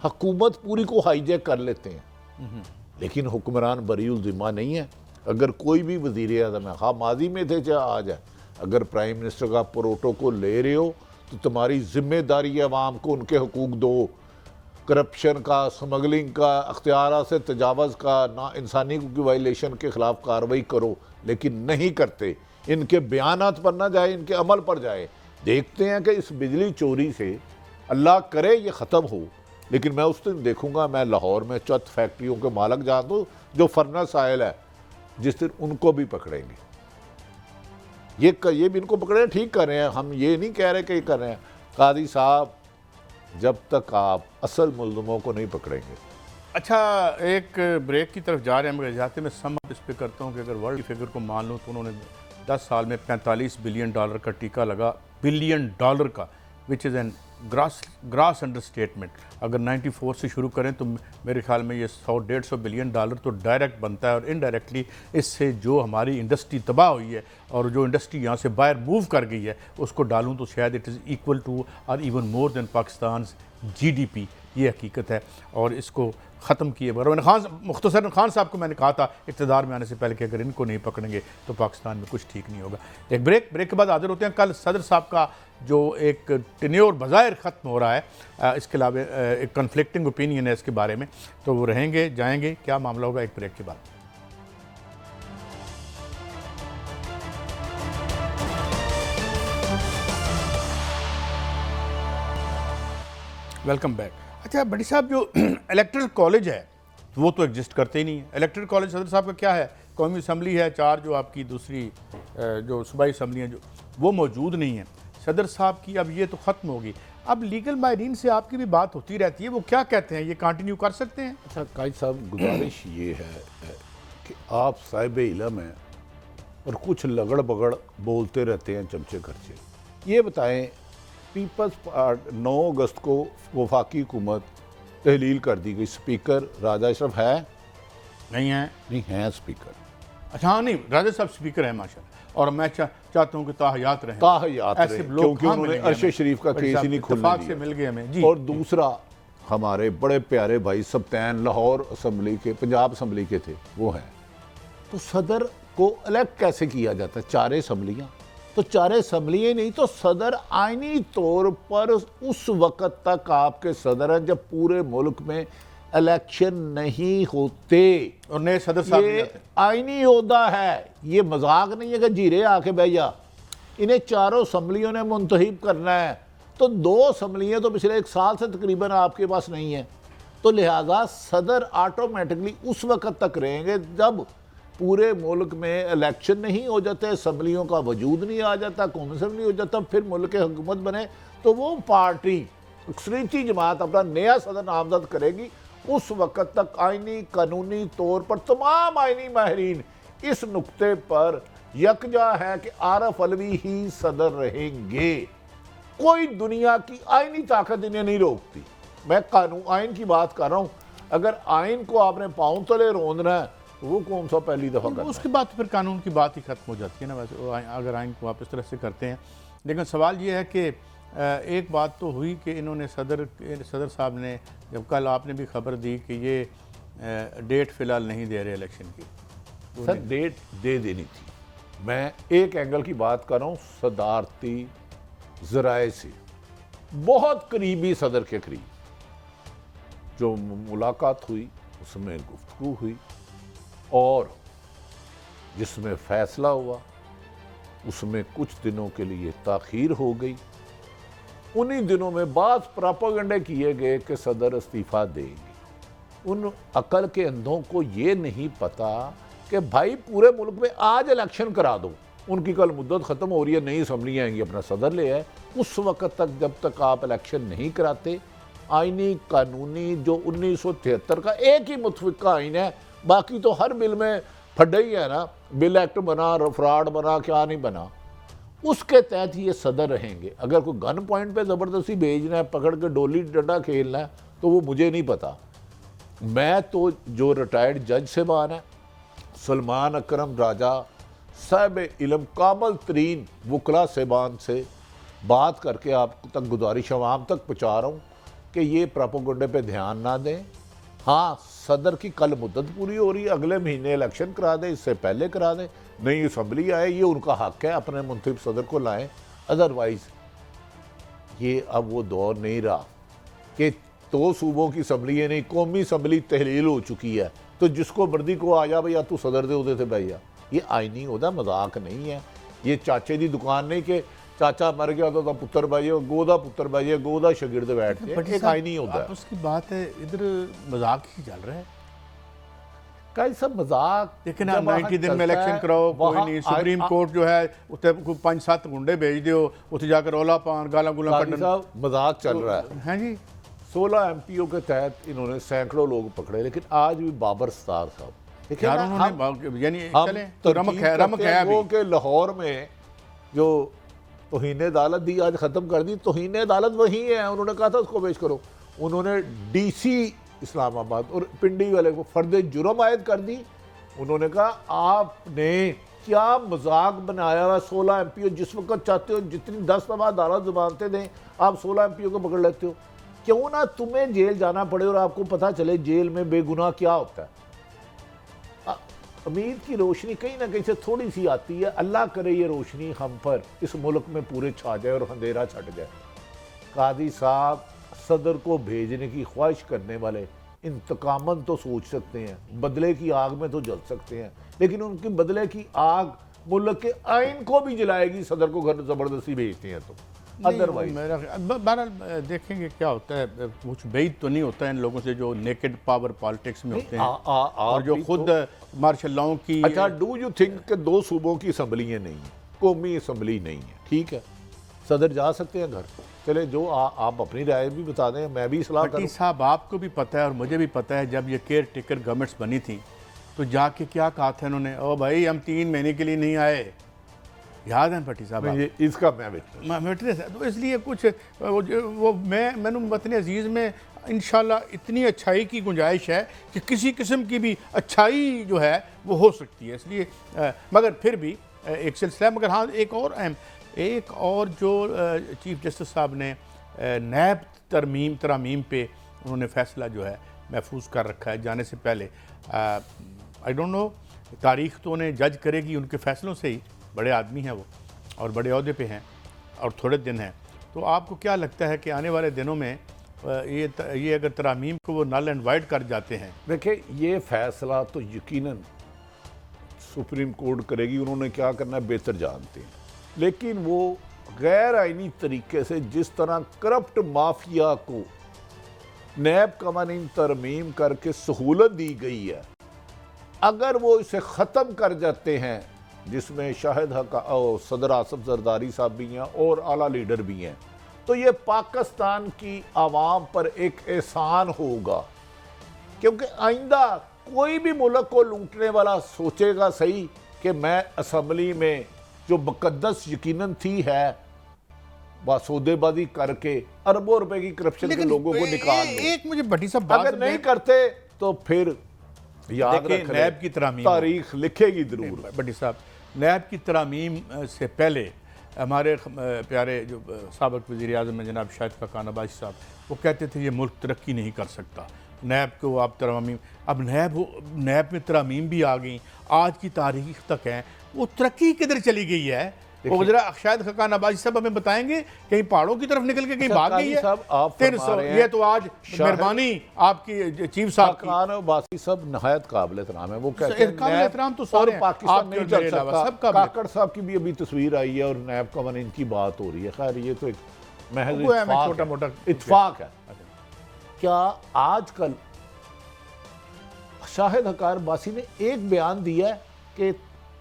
हुकूमत पूरी को हाईजैक कर लेते हैं। लेकिन हुक्मरान बरीउल जिम्मा नहीं है। अगर कोई भी वजीर आज़म है, हाँ माजी में थे चाहे आज है, अगर प्राइम मिनिस्टर का प्रोटोकॉल ले रहे हो तो तुम्हारी जिम्मेदारी है अवाम को उनके हकूक दो। करप्शन का, स्मगलिंग का, अख्तियार से तजावज़ का, ना इंसानी की वायलेशन के ख़िलाफ़ कार्रवाई करो, लेकिन नहीं करते। इनके बयानात पर ना जाए, इनके अमल पर जाए। देखते हैं कि इस बिजली चोरी से अल्लाह करे ये ख़त्म हो। लेकिन मैं उस दिन देखूँगा, मैं लाहौर में चौथ फैक्ट्रियों के मालक जान दूँ जो फर्नेस आयल है, जिस दिन उनको भी पकड़ेंगे। ये भी इनको पकड़े, ठीक कर रहे हैं, हम ये नहीं कह रहे कि कर रहे हैं। कादी साहब, जब तक आप असल मुल्ज़िमों को नहीं पकड़ेंगे। अच्छा, एक ब्रेक की तरफ जा रहे हैं, मगर जाते मैं सम इस पर करता हूँ कि अगर वर्ल्ड की फिगर को मान लो तो उन्होंने 10 साल में $45 बिलियन का टीका लगा, $बिलियन का, which is an grass understatement. अगर 94 से शुरू करें तो मेरे ख्याल में ये $100-150 बिलियन तो डायरेक्ट बनता है। और इनडायरेक्टली इससे जो हमारी इंडस्ट्री तबाह हुई है और जो इंडस्ट्री यहाँ से बाहर मूव कर गई है, उसको डालूँ तो शायद इट इज़ इक्वल टू और even more than Pakistan GDP। ये हकीकत है और इसको ख़त्म किए बगैर मुख्तसर खान साहब को मैंने कहा था इक़्तिदार में आने से पहले कि अगर इनको नहीं पकड़ेंगे तो पाकिस्तान में कुछ ठीक नहीं होगा। एक ब्रेक के बाद हाजिर होते हैं। कल सदर साहब का जो एक टेन्योर बज़ाहिर ख़त्म हो रहा है, इसके अलावा एक कन्फ्लिक्टिंग ओपिनियन है इसके बारे में, तो वो रहेंगे जाएंगे, क्या मामला होगा, एक ब्रेक के बाद। Welcome back. अच्छा बड़ी साहब, जो इलेक्टरल कॉलेज है वो तो एग्जिस्ट करते ही नहीं है। इलेक्टरल कॉलेज सदर साहब का क्या है, कौमी असम्बली है 4, जो आपकी दूसरी जो सूबाई असम्बली हैं जो वो मौजूद नहीं है। सदर साहब की अब ये तो ख़त्म होगी। अब लीगल माहिरीन से आपकी भी बात होती रहती है, वो क्या कहते हैं, ये कंटिन्यू कर सकते हैं? अच्छा काजी साहब, गुजारिश ये है कि आप साहिब इल्म हैं, और कुछ लगड़ बगड़ बोलते रहते हैं चमचे खर्चे। ये बताएं, पीपल्स 9 अगस्त को वफाकी हुकूमत तहलील कर दी गई, स्पीकर राजा अशरफ है? नहीं है। नहीं है स्पीकर। अच्छा, हाँ, नहीं, राजा साहब स्पीकर है माशाल्लाह, और मैं चाहता हूँ कि ताहयात रहें, ताहयात ऐसे रहे, लोग क्योंकि कहाँ उन्होंने मिलेंगे अर्श हमें? शरीफ का बड़ी केस साहब ही नहीं खुलने इत्तेफाक दिया। से मिल गए हमें जी। और दूसरा, हमारे बड़े प्यारे भाई सब्तैन लाहौर असम्बली के, पंजाब असम्बली के थे, वो हैं। तो सदर को इलेक्ट कैसे किया जाता है? 4 असम्बलियाँ, तो 4 असम्बलियाँ नहीं तो सदर आइनी तौर पर उस वक़्त तक आपके सदर हैं जब पूरे मुल्क में इलेक्शन नहीं होते। और नए सदर साहब नहीं ये आते। आइनी ओहदा है, ये मजाक नहीं है कि जीरे आके बह जा। इन्हें 4 असम्बलियों ने मुंतहिब करना है, तो 2 असम्बलियाँ तो पिछले 1 साल से तकरीबन आपके पास नहीं है, तो लिहाजा सदर ऑटोमेटिकली उस वक़्त तक रहेंगे जब पूरे मुल्क में इलेक्शन नहीं हो जाते, असम्बलियों का वजूद नहीं आ जाता, कौंसिल नहीं हो जाता, फिर मुल्क की हुकूमत बने, तो वो पार्टी अक्सरियती जमात अपना नया सदर नामजद करेगी। उस वक़्त तक आइनी कानूनी तौर पर तमाम आइनी माहिरीन इस नुक्ते पर यकजा है कि आरफ अलवी ही सदर रहेंगे। कोई दुनिया की आइनी ताकत इन्हें नहीं रोकती। मैं कानून आइन की बात कर रहा हूँ। अगर आइन को आपने पाँव तले रोंदना है तो वो कौन सा पहली दफ़ा करना है? उसके बाद फिर कानून की बात ही खत्म हो जाती है ना, वैसे अगर आइन को आप इस तरह से करते हैं। लेकिन सवाल ये है कि एक बात तो हुई कि इन्होंने सदर साहब ने, जब कल आपने भी खबर दी कि ये डेट फ़िलहाल नहीं दे रहे इलेक्शन की, सर डेट दे देनी थी। मैं एक एंगल की बात कर रहा हूँ, सदारती ज़राए से बहुत करीबी सदर के करीब जो मुलाकात हुई, उसमें गुफ्तगू हुई और जिसमें फ़ैसला हुआ, उसमें कुछ दिनों के लिए ताख़ीर हो गई। उन्हीं दिनों में बाद प्रोपेगेंडे किए गए कि सदर इस्तीफ़ा देंगे। उन अकल के अंधों को ये नहीं पता कि भाई पूरे मुल्क में आज इलेक्शन करा दो, उनकी कल मुद्दत ख़त्म हो रही है, नई असम्बली आएंगी, अपना सदर ले आए। उस वक़्त तक जब तक आप इलेक्शन नहीं कराते, आइनी कानूनी जो 1973 का एक ही मुतफ़िक़ा आइन है, बाकी तो हर बिल में फड्डा ही है ना, बिल एक्ट बना, फ्रॉड बना, क्या नहीं बना, उसके तहत ये सदर रहेंगे। अगर कोई गन पॉइंट पे ज़बरदस्ती भेजना है, पकड़ के डोली डंडा खेलना है, तो वो मुझे नहीं पता। मैं तो जो रिटायर्ड जज साहबान है, सलमान अकरम राजा साहिब इल्म कामल तरीन वकला साहबान से बात करके आप तक गुजारिश आवाम तक पहुँचा रहा हूँ कि ये प्रोपेगेंडे पे ध्यान ना दें। हाँ, सदर की कल मुद्दत पूरी हो रही है, अगले महीने इलेक्शन करा दें, इससे पहले करा दें, नई असम्बली आए, ये उनका हक है, अपने मुंतखब सदर को लाएं। अदरवाइज़ ये अब वो दौर नहीं रहा कि 2 सूबों की असम्बली नहीं, कौमी असम्बली तहलील हो चुकी है, तो जिसको मर्जी को आ जा भैया तू सदर दे उहदे से भैया। ये आइनी होता मजाक नहीं है। ये चाचे की दुकान नहीं कि चाचा मर गया तो पुत्र भाई गोदा पुत्र भाई गोदा शगिर्द बैठते, एक आइनी होता है। उसकी बात है, इधर मजाक ही चल रहा है। कई सब मजाक, लेकिन 90 दिन में इलेक्शन कराओ, कोई नहीं, सुप्रीम कोर्ट जो है उत्ते 5-7 गुंडे भेज दो, उत्ते जाकर रौला पान गाला गुला कढ़न, मजाक चल रहा है। हैं जी। 16 MPO के तहत इन्होंने सैकड़ों लोग पकड़े, लेकिन आज भी बाबर सत्तार साहब यार उन्होंने यानी चले तो रमक है अभी के लाहौर में जो तौहीन अदालत दी, आज ख़त्म कर दी। तौहीन अदालत वही है, उन्होंने कहा था उसको पेश करो, उन्होंने DC इस्लामाबाद और पिंडी वाले को फर्द जुर्म आयद कर दी। उन्होंने कहा आपने क्या मजाक बनाया हुआ, 16 MPO जिस वक्त चाहते हो जितनी 10 दफ़ा अदालत ज़मानतें दें, आप 16 MPO को पकड़ लेते हो। क्यों ना तुम्हें जेल जाना पड़े और आपको पता चले जेल में बेगुनाह क्या होता है। उम्मीद की रोशनी कहीं ना कहीं से थोड़ी सी आती है। अल्लाह करे ये रोशनी हम पर इस मुल्क में पूरे छा जाए और अंधेरा छट जाए। कादी साहब सदर को भेजने की ख्वाहिश करने वाले इंतकामन तो सोच सकते हैं, बदले की आग में तो जल सकते हैं, लेकिन उनकी बदले की आग मुल्क के आइन को भी जलाएगी सदर को घर ज़बरदस्ती भेजते हैं तो। अदरवाइज बहरहाल देखेंगे क्या होता है। कुछ बेईद तो नहीं होता है इन लोगों से जो नेकेड पावर पॉलिटिक्स में होते हैं और जो खुद मार्शल लॉ की। अच्छा, डू यू थिंक कि 2 सूबों की असम्बलियाँ नहीं हैं, कौमी असम्बली नहीं है, ठीक है, सदर जा सकते हैं घर। चले जो आप अपनी राय भी बता दें, मैं भी सलाह करूं। साहब आपको भी पता है और मुझे भी पता है, जब ये केयर टेकर गवर्नमेंट्स बनी थी तो जाके क्या कहा था इन्होंने, ओ भाई हम 3 महीने के लिए नहीं आए, याद है भट्टी साहब? ये इसका मैं विटनेस है। तो इसलिए कुछ वो मैंने वतन अजीज़ में इंशाल्लाह इतनी अच्छाई की गुंजाइश है कि किसी किस्म की भी अच्छाई जो है वो हो सकती है। इसलिए मगर फिर भी एक सिलसिला, मगर हाँ एक और जो चीफ जस्टिस साहब ने नैब तरामीम पे उन्होंने फ़ैसला जो है महफूज कर रखा है जाने से पहले। आई डोंट नो, तारीख़ तो उन्हें जज करेगी उनके फ़ैसलों से ही, बड़े आदमी हैं वो और बड़े अहदे पे हैं और थोड़े दिन हैं। तो आपको क्या लगता है कि आने वाले दिनों में ये अगर तरामीम को वो नल एंड वाइड कर जाते हैं? देखिए, ये फैसला तो यकीनन सुप्रीम कोर्ट करेगी, उन्होंने क्या करना है बेहतर जानते हैं, लेकिन वो गैर आइनी तरीके से जिस तरह करप्ट माफिया को नैब कवानीन तरमीम करके सहूलत दी गई है, अगर वो इसे ख़त्म कर जाते हैं, जिसमें शाहिद हक सदर आसफ जरदारी साहब भी हैं और आला लीडर भी हैं, तो ये पाकिस्तान की आवाम पर एक एहसान होगा। क्योंकि आइंदा कोई भी मुल्क को लूटने वाला सोचेगा सही कि मैं असम्बली में जो मुकद्दस यकीनन थी है सौदेबाजी करके अरबों रुपए की करप्शन के लोगों को निकाल लो। एक मुझे भट्टी साहब अगर नहीं करते तो फिर याद रखें, नैब की तरामीम तारीख लिखेगी जरूर। भट्टी साहब, नैब की तरामीम से पहले हमारे प्यारे जो साबिक़ वज़ीर आज़म हैं जनाब शाहिद खाकान अब्बासी साहब, वो कहते थे ये मुल्क तरक्की नहीं कर सकता, नैब को आप तरामीम, अब नैब में तरामीम भी आ गई, आज की तारीख तक हैं, वो तरक्की किधर चली गई है? वो जरा शायद खाकान अब्बासी साहब हमें बताएंगे, कहीं पहाड़ों की तरफ निकल के कहीं भाग गई है? 300, ये तो आज मेहरबानी आपकी चीफ साहब खाकान अब्बासी साहब नहायत काबिल एहतराम है। वो कहते हैं काबिल एहतराम तो सारे पाकिस्तान नहीं चल सकता। काकड़ साहब की भी अभी तस्वीर आई है और नैब कवानीन की बात हो रही है। खैर ये तो एक महज छोटा मोटा इत्तेफाक है। क्या आजकल शाहिद हकार अब्बासी ने एक बयान दिया है कि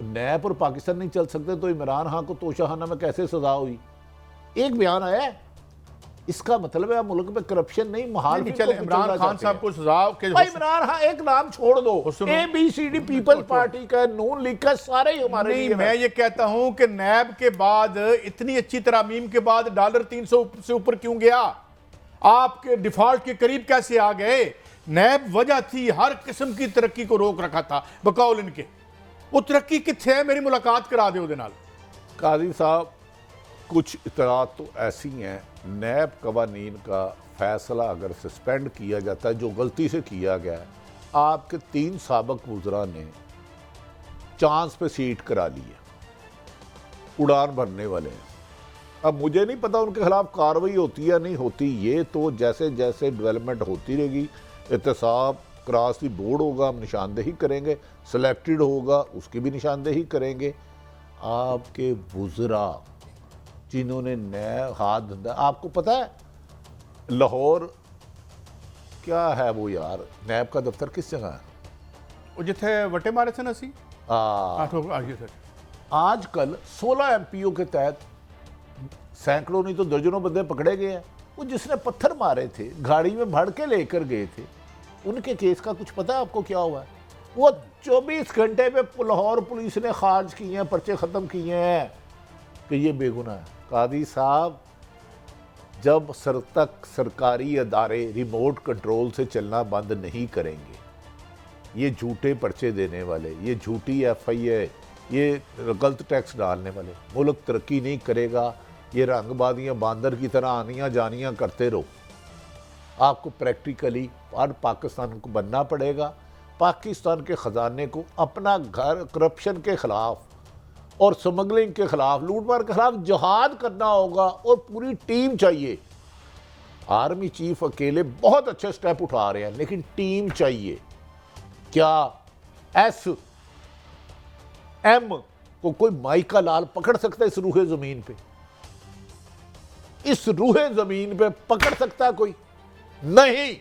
नैब और पाकिस्तान नहीं चल सकते, तो इमरान खान को तोशाखाना में कैसे सजा हुई? एक बयान आया है। इसका मतलब है मुल्क में करप्शन नहीं, महाल नहीं चले। इमरान खान साहब को सजा के इमरान खान, एक नाम छोड़ दो, ABCD पीपल्स पार्टी का, नून लीग का, सारे ही हमारे नहीं। मैं ये कहता हूं कि नैब के बाद इतनी अच्छी तरामीम के बाद $300 से ऊपर क्यों गया? आपके डिफॉल्ट के करीब कैसे आ गए? नैब वजह थी, हर किस्म की तरक्की को रोक रखा था बकौल इनके। वो तरक्की कित्थे है? मेरी मुलाकात करा दे उहदे नाल। काजी साहब, कुछ इतरात तो ऐसी हैं, नैब कवानीन का फैसला अगर सस्पेंड किया जाता है, जो गलती से किया गया है, आपके 3 साबिक़ वज़रा ने चांस पे सीट करा ली है, उड़ान भरने वाले हैं। अब मुझे नहीं पता उनके खिलाफ कार्रवाई होती या नहीं होती, ये तो जैसे जैसे डेवलपमेंट होती रहेगी, एहतसाब क्रॉस भी बोर्ड होगा, हम निशानदेही करेंगे, सिलेक्टेड होगा उसकी भी निशानदेही करेंगे। आपके वुज़रा जिन्होंने नए हाथ धंधा, आपको पता है लाहौर क्या है वो यार, नैब का दफ्तर किस जगह है? वो जिथे वटे मारे थे नसी आजकल 16 MPO के तहत सैकड़ों नहीं तो दर्जनों बंदे पकड़े गए हैं। वो जिसने पत्थर मारे थे, गाड़ी में भर के लेकर गए थे, उनके केस का कुछ पता है आपको क्या हुआ है? वो 24 घंटे में लाहौर पुलिस ने खारिज किए हैं, पर्चे ख़त्म किए हैं कि ये बेगुनाह है। कादी साहब, जब सरकारी अदारे रिमोट कंट्रोल से चलना बंद नहीं करेंगे, ये झूठे पर्चे देने वाले, ये झूठी FIA, ये गलत टैक्स डालने वाले, मुल्क तरक्की नहीं करेगा। ये रंगबादियाँ बांदर की तरह आनियाँ जानियाँ करते रहो। आपको प्रैक्टिकली हर पाकिस्तान को बनना पड़ेगा। पाकिस्तान के ख़जाने को अपना घर करप्शन के ख़िलाफ़ और स्मगलिंग के ख़िलाफ़, लूटमार के ख़िलाफ़ जिहाद करना होगा और पूरी टीम चाहिए। आर्मी चीफ अकेले बहुत अच्छे स्टेप उठा रहे हैं, लेकिन टीम चाहिए। क्या SM को कोई माइका लाल पकड़ सकता है इस रूहे ज़मीन पे? इस रूहे ज़मीन पे पकड़ सकता है कोई? नहीं।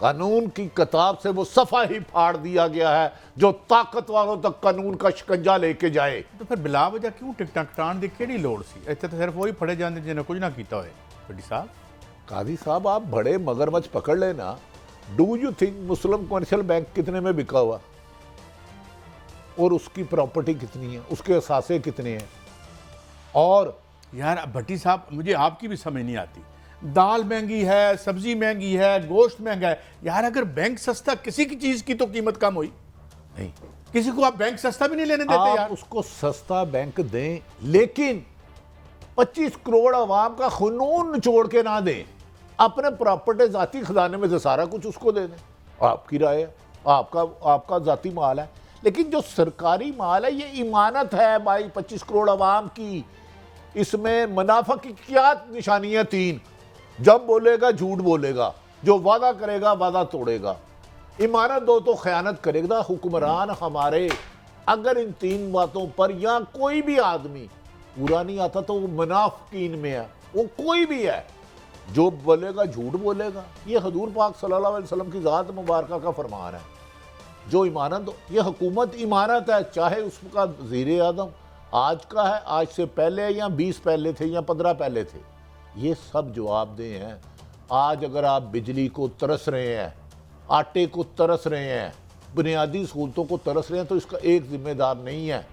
कानून की किताब से वो सफ़ा ही फाड़ दिया गया है जो ताकत वालों तक कानून का शिकंजा लेके जाए। तो फिर बिला वजह क्यों टिकटां कटाण दी केड़ी लोड़ सी? इत्थे तो सिर्फ वही फड़े जांदे जिन्हें कुछ ना कीता होए। बड़ी साहब, कादी साहब, आप बड़े मगरमच्छ पकड़ लेना, do you think Muslim commercial bank कितने में बिका हुआ और उसकी प्रॉपर्टी कितनी है, उसके असासे कितने हैं? और यार भट्टी साहब, मुझे आपकी भी समझ नहीं आती, दाल महंगी है, सब्जी महंगी है, गोश्त महंगा है। यार अगर बैंक सस्ता, किसी की चीज की तो कीमत कम हुई नहीं, किसी को आप बैंक सस्ता भी नहीं लेने देते आप यार। उसको सस्ता बैंक दें, लेकिन 25 करोड़ अवाम का खून निचोड़ के ना दें, अपने प्रॉपर्टी जाती खजाने में से सारा कुछ उसको दे दें। आपकी राय है, आपका जाती माल है, लेकिन जो सरकारी माल है ये इमानत है भाई 25 करोड़ अवाम की। इसमें मुनाफा की क्या निशानियां? 3, जब बोलेगा झूठ बोलेगा, जो वादा करेगा वादा तोड़ेगा, इमानत दो तो खयानत करेगा। हुक्मरान हमारे अगर इन 3 बातों पर या कोई भी आदमी पूरा नहीं आता तो वो मुनाफिकीन में है, वो कोई भी है, जो बोलेगा झूठ बोलेगा। ये हजूर पाक सल्लल्लाहु अलैहि वसल्लम की ज़ात मुबारका का फरमान है। जो इमानत, ये हुकूमत इमानत है, चाहे उसका ज़ीरे आदम आज का है, आज से पहले या 20 पहले थे या 15 पहले थे, ये सब जवाबदेह हैं। आज अगर आप बिजली को तरस रहे हैं, आटे को तरस रहे हैं, बुनियादी सहूलतों को तरस रहे हैं, तो इसका एक जिम्मेदार नहीं है।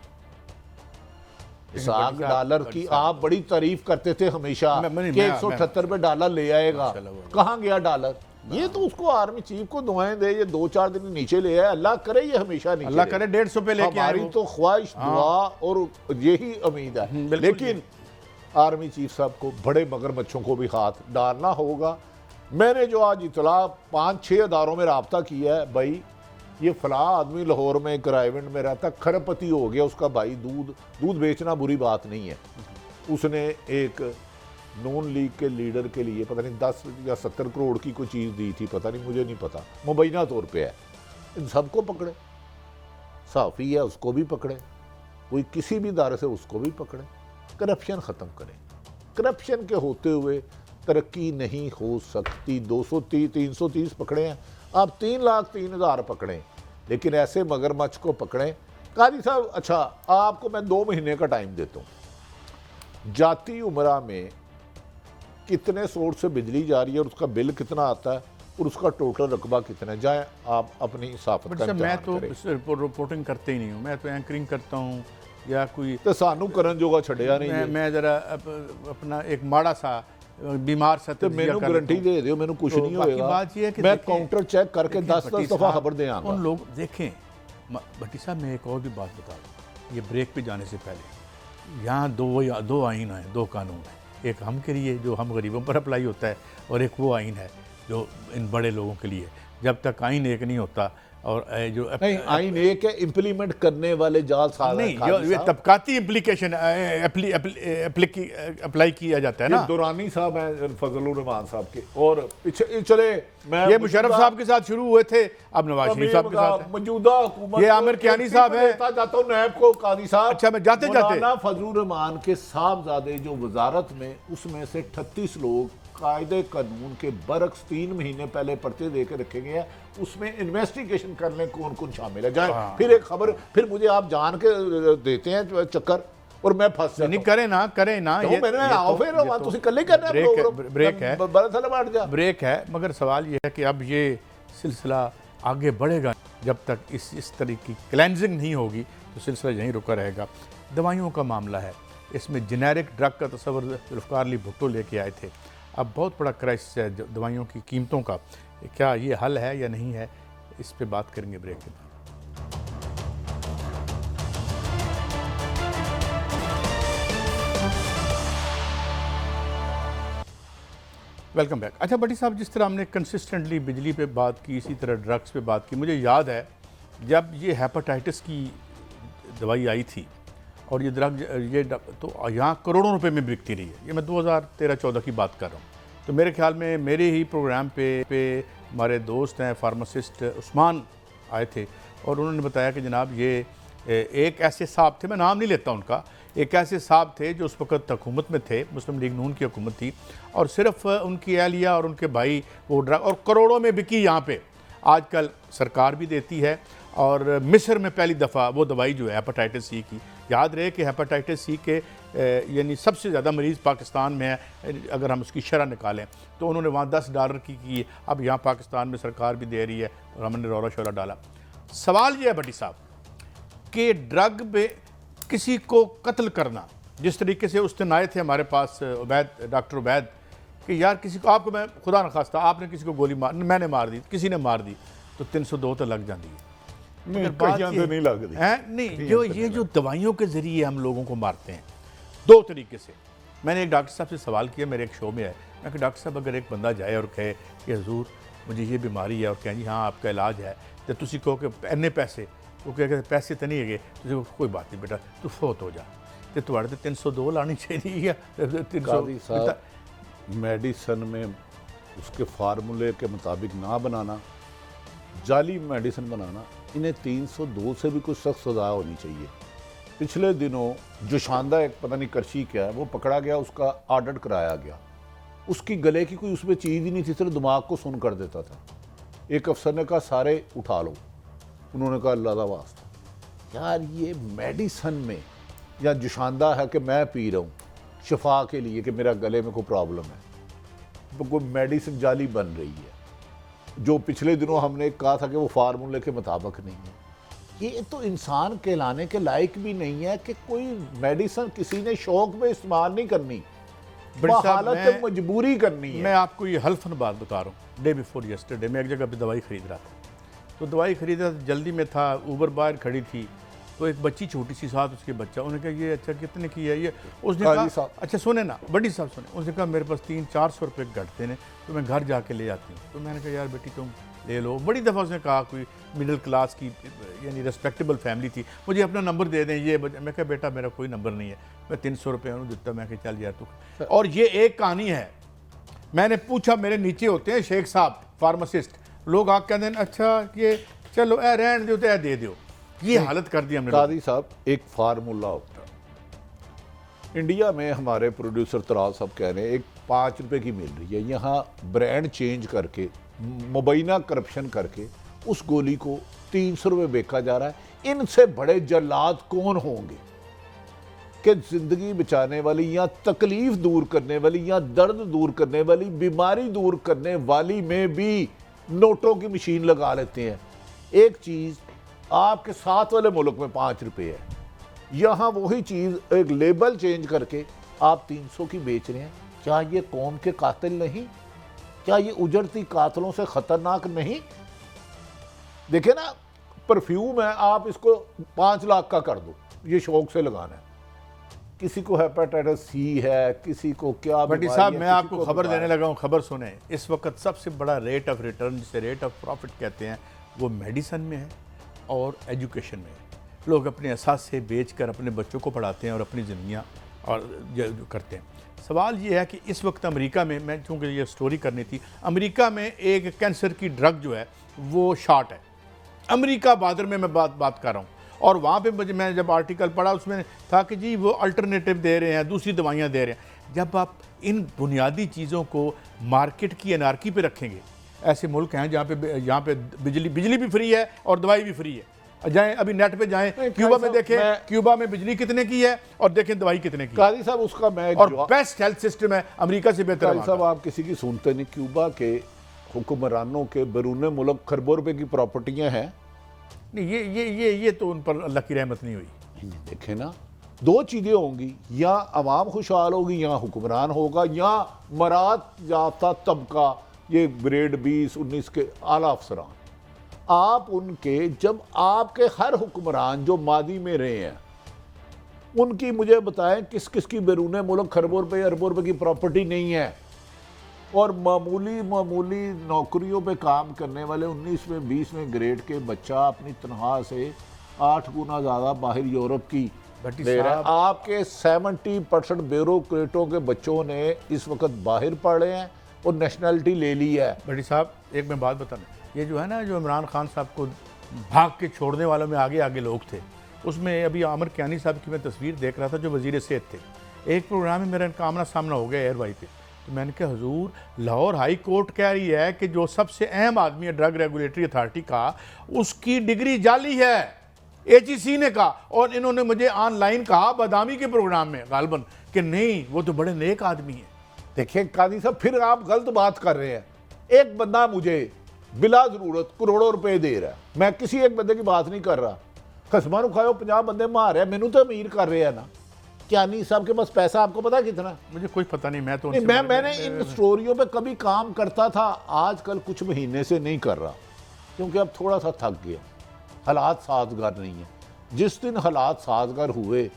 $100 की आप बड़ी तारीफ करते थे हमेशा कि 178 पे डॉलर ले आएगा, कहाँ गया डॉलर? ये तो उसको आर्मी चीफ को दुआएं दे, ये 2-4 दिन नीचे ले आए, अल्लाह करे ये हमेशा नीचे, अल्लाह करे 150 पे लेके आए। हमारी तो ख्वाहिश, दुआ और यही उम्मीद है। लेकिन आर्मी चीफ साहब को बड़े मगरमच्छों को भी हाथ डालना होगा। मैंने जो आज इतला 5-6 अदारों में रब्ता किया है, भाई ये फलां आदमी लाहौर में एक रायविंड में रहता, खरबपति हो गया उसका भाई, दूध बेचना बुरी बात नहीं है। उसने एक नून लीग के लीडर के लिए पता नहीं 10 या 70 करोड़ की कोई चीज़ दी थी, पता नहीं, मुझे नहीं पता, मुबैना तौर पे है। इन सबको पकड़े, साफ़ी है उसको भी पकड़े, कोई किसी भी इदारे से उसको भी पकड़े। करप्शन ख़त्म करें। करप्शन के होते हुए तरक्की नहीं हो सकती। 330 पकड़े हैं, आप 3,03,000 पकड़ें, लेकिन ऐसे मगरमच्छ को पकड़ें। काजी साहब, अच्छा आपको मैं 2 महीने का टाइम देता हूँ, जाती उमरा में कितने सोर्स से बिजली जा रही है और उसका बिल कितना आता है और उसका टोटल रकबा कितना है, जाए आप अपनी इंसाफत का मैं तो रिपोर्टिंग करते ही नहीं हूँ, मैं तो एंकरिंग करता हूँ या कोई तो सानू करन जोगा छड़िया नहीं है। मैं जरा अपना एक माड़ा सा बीमार सा तो मैंने गारंटी दे दियो, मैंने कुछ नहीं होगा। बात ये है कि मैं काउंटर चेक करके 10-10 दफा खबर दे आऊंगा। उन लोग देखें भट्टी साहब, मैं एक और भी बात बता दूँ, ये ब्रेक पे जाने से पहले यहाँ दो आइन हैं, 2 कानून हैं। एक हम के लिए जो हम गरीबों पर अप्लाई होता है, और एक वो आइन है जो इन बड़े लोगों के लिए। जब तक आइन एक नहीं होता और जो नहीं, आइन एक है, इम्प्लीमेंट करने वाले जाल साल नहीं, जो ये तबकाती इम्प्लीकेशन अप्लाई किया जाता है ना। दुरानी साहब हैं फजलुर रहमान साहब के, और पीछे चले ये मुशर्रफ साहब के साथ शुरू हुए थे, अब नवाज शरीफ साहब के साथ मौजूदा हुकूमत, ये आमिर कियानी साहब है। जाता हूँ नैब को कादी साहब। अच्छा, मैं जाते फजलुर रहमान के साहबजादे जो वजारत में, उसमें से 38 लोग कायदे कानून के बरक्स 3 महीने पहले पर्चे दे के रखे गए हैं। उसमें इन्वेस्टिगेशन कर लें कौन कौन शामिल है, जाए फिर एक खबर, फिर मुझे आप जान के देते हैं चक्कर और मैं फंस जाता हूं। नहीं, करे ना ये मैंने आओ फिर वहां तुसी कल्ले करना है, ब्रेक है, बड़ा बैठ जा, ब्रेक है। मगर सवाल ये है कि अब ये सिलसिला आगे बढ़ेगा, जब तक इस तरह की क्लेंजिंग नहीं होगी तो सिलसिला यहीं रुका रहेगा। दवाइयों का मामला है, इसमें जेनेरिक ड्रग का तस्वर जुल्फ़िकार अली भुट्टो लेके आए थे। अब बहुत बड़ा क्राइसिस है दवाइयों की कीमतों का, क्या ये हल है या नहीं है, इस पे बात करेंगे ब्रेक के बाद। Welcome back. अच्छा भट्टी साहब, जिस तरह हमने कंसिस्टेंटली बिजली पे बात की, इसी तरह ड्रग्स पे बात की, मुझे याद है जब ये हेपेटाइटिस की दवाई आई थी और ये ड्रग ये तो यहाँ करोड़ों रुपए में बिकती रही है। ये मैं 2013-14 की बात कर रहा हूँ। तो मेरे ख्याल में मेरे ही प्रोग्राम पे हमारे दोस्त हैं फार्मासिस्ट उस्मान आए थे और उन्होंने बताया कि जनाब ये एक ऐसे साहब थे, मैं नाम नहीं लेता उनका, एक ऐसे साहब थे जो उस वक्त हुकूमत में थे, मुस्लिम लीग नून की हुकूमत थी, और सिर्फ उनकी एहलिया और उनके भाई वो ड्रग और करोड़ों में बिकी यहाँ पे। आजकल सरकार भी देती है और मिस्र में पहली दफ़ा वो दवाई जो है हेपेटाइटिस सी की, याद रहे कि हेपेटाइटिस सी के यानी सबसे ज़्यादा मरीज़ पाकिस्तान में है अगर हम उसकी शरह निकालें तो उन्होंने वहाँ $10 की अब यहाँ पाकिस्तान में सरकार भी दे रही है और हमने रौला शौला डाला। सवाल ये है भट्टी साहब कि ड्रग में किसी को कत्ल करना, जिस तरीके से उस दिन आए थे हमारे पास डॉक्टर उबैद कि यार किसी को, आपको मैं खुदा न खास्ता आपने किसी को गोली मार, मैंने मार दी, किसी ने मार दी तो 302 तो लग जाती है। नहीं लगती है नहीं, जो ये जो दवाइयों के ज़रिए हम लोगों को मारते हैं दो तरीके से। मैंने एक डॉक्टर साहब से सवाल किया, मेरे एक शो में है, मैं कि डॉक्टर साहब अगर एक बंदा जाए और कहे कि हजूर मुझे ये बीमारी है और कहें जी हाँ आपका इलाज है, तो तुसी कहो कि इन्ने पैसे, वो कहे पैसे तो नहीं है, तो कोई बात नहीं बेटा तू फोत हो जा, तो तुम्हारे तो 302 लानी चाहिए। 300 मेडिसन में उसके फार्मूले के मुताबिक ना बनाना, जाली मेडिसिन बनाना, इन्हें 302 से भी कुछ सख्त सजा होनी चाहिए। पिछले दिनों जोशानदा एक पता नहीं करशी क्या है वो पकड़ा गया, उसका ऑडिट कराया गया, उसकी गले की कोई उसमें चीज़ ही नहीं थी, सिर्फ दिमाग को सुन कर देता था। एक अफसर ने कहा सारे उठा लो, उन्होंने कहा अल्लाह दा वास्ता। यार ये मेडिसन में या जोशानदा है कि मैं पी रहा हूँ शफा के लिए कि मेरा गले में कोई प्रॉब्लम है, तो कोई मेडिसिन जाली बन रही है जो पिछले दिनों हमने कहा था कि वो फार्मूले के मुताबिक नहीं है। ये तो इंसान कहलाने के लायक भी नहीं है कि कोई मेडिसिन किसी ने शौक में इस्तेमाल नहीं करनी, हालत मजबूरी करनी है। मैं आपको ये हल्फन बात बता रहा हूँ, डे बिफोर यस्टरडे मैं एक जगह पे दवाई खरीद रहा था, तो दवाई खरीदा जल्दी में था, ऊबर बाहर खड़ी थी, तो एक बच्ची छोटी सी साथ उसके बच्चा, उन्होंने कहा ये अच्छा कितने की है ये, उसने कहा अच्छा सुने ना बड़ी साहब सुने, उसने कहा मेरे पास 300-400 रुपये घटते हैं तो मैं घर जाके ले आती हूँ। तो मैंने कहा यार बेटी तुम ले लो। बड़ी दफ़ा उसने कहा कोई मिडिल क्लास की यानी रिस्पेक्टेबल फैमिली थी, मुझे अपना नंबर दे दें ये, मैं कहा बेटा मेरा कोई नंबर नहीं है, मैं 300 रुपये उन्होंने दिता, मैं कहा चल यार तू। और ये एक कहानी है, मैंने पूछा, मेरे नीचे होते हैं शेख साहब फार्मासिस्ट, लोग आके कहते हैं अच्छा ये चलो ए रहन दो तो ए दे दो, ये हालत कर दी हमने। कादी साहब एक फार्मूला होता है इंडिया में, हमारे प्रोड्यूसर तराल साहब कह रहे हैं एक 5 रुपए की मिल रही है, यहाँ ब्रांड चेंज करके मुबैना करप्शन करके उस गोली को 300 रुपये बेचा जा रहा है। इनसे बड़े जल्लाद कौन होंगे कि जिंदगी बचाने वाली या तकलीफ दूर करने वाली या दर्द दूर करने वाली, बीमारी दूर करने वाली में भी नोटों की मशीन लगा लेते हैं। एक चीज़ आपके साथ वाले मुल्क में 5 रुपये है, यहाँ वही चीज़ एक लेबल चेंज करके आप 300 की बेच रहे हैं। क्या ये कौम के कातिल नहीं? क्या ये उजड़ती कातलों से ख़तरनाक नहीं? देखे ना, परफ्यूम है, आप इसको 5 लाख का कर दो, ये शौक से लगाना है। किसी को हेपेटाइटिस सी है, किसी को क्या। बटी साहब मैं आपको खबर देने लगा हूँ, खबर सुने। इस वक्त सबसे बड़ा रेट ऑफ रिटर्न जिसे रेट ऑफ प्रॉफिट कहते हैं वो मेडिसन में है और एजुकेशन में है। लोग अपने असास से बेच कर अपने बच्चों को पढ़ाते हैं और अपनी ज़िंदगियाँ और करते हैं। सवाल ये है कि इस वक्त अमेरिका में, मैं चूँकि ये स्टोरी करनी थी, अमेरिका में एक कैंसर की ड्रग जो है वो शॉट है। अमेरिका बादर में मैं बात कर रहा हूँ, और वहाँ पे मुझे, मैं जब आर्टिकल पढ़ा उसमें था कि जी वो अल्टरनेटिव दे रहे हैं, दूसरी दवाइयाँ दे रहे हैं। जब आप इन बुनियादी चीज़ों को मार्केट की अनारकी पे रखेंगे, ऐसे मुल्क हैं यहाँ पे बिजली भी फ्री है और दवाई भी फ्री है। जाएं अभी नेट पे जाएं, क्यूबा में देखें, क्यूबा में बिजली कितने की है और देखें दवाई कितने की। कादी साहब उसका मैं और बेस्ट हेल्थ सिस्टम है, अमेरिका से बेहतर। कादी साहब आप किसी की सुनते नहीं, क्यूबा के हुक्मरानों के बैरून मुल्क खरबों रुपए की प्रॉपर्टियां हैं। नहीं ये तो उन पर अल्लाह की रहमत नहीं हुई। देखें ना, दो चीज़ें होंगी, या अवाम खुशहाल होगी या हुक्मरान होगा, या मरात याफ्ता तबका, ये ग्रेड 20-19 के आला अफसरान। आप उनके, जब आपके हर हुक्मरान जो मादी में रहे हैं उनकी मुझे बताएं किस किस की बैरून मुल्क खरबों रुपये अरबों रुपये की प्रॉपर्टी नहीं है, और मामूली नौकरियों पे काम करने वाले 19वें 20वें ग्रेड के बच्चा अपनी तनख्वाह से 8 गुना ज़्यादा बाहर यूरोप की ले रहा है। आपके 70% ब्यूरोक्रेटों के बच्चों ने इस वक्त बाहर पढ़ रहे हैं और नेशनलिटी ले ली है। भट्टी साहब एक मैं बात बताना, ये जो है ना, जो इमरान खान साहब को भाग के छोड़ने वालों में आगे लोग थे, उसमें अभी आमिर कियानी साहब की मैं तस्वीर देख रहा था जो वज़ीर सेहत थे। एक प्रोग्राम में मेरा इनका आमना सामना हो गया एयरवाई पे, तो मैंने कहा हुजूर, लाहौर हाई कोर्ट कह रही है कि जो सबसे अहम आदमी है ड्रग रेगुलेटरी अथॉरिटी का, उसकी डिग्री जाली है AGC ने कहा। और इन्होंने मुझे ऑनलाइन कहा बादामी के प्रोग्राम में गालबन कि नहीं, वो तो बड़े नेक आदमी है। देखिए कादी साहब, फिर आप गलत बात कर रहे हैं। एक बंदा मुझे बिला जरूरत करोड़ों रुपए दे रहा है, मैं किसी एक बंदे की बात नहीं कर रहा। खसमा खाओ 50 बंदे मार रहे हैं, मैनू तो अमीर कर रहे हैं ना। कियानी साहब के पास पैसा आपको पता कितना? मुझे कोई पता नहीं, मैं तो नहीं, मैंने इन स्टोरियों पे कभी काम करता था, आजकल कुछ महीने से नहीं कर रहा क्योंकि अब थोड़ा सा थक गया, हालात साजगार नहीं है। जिस दिन हालात साजगार हुए,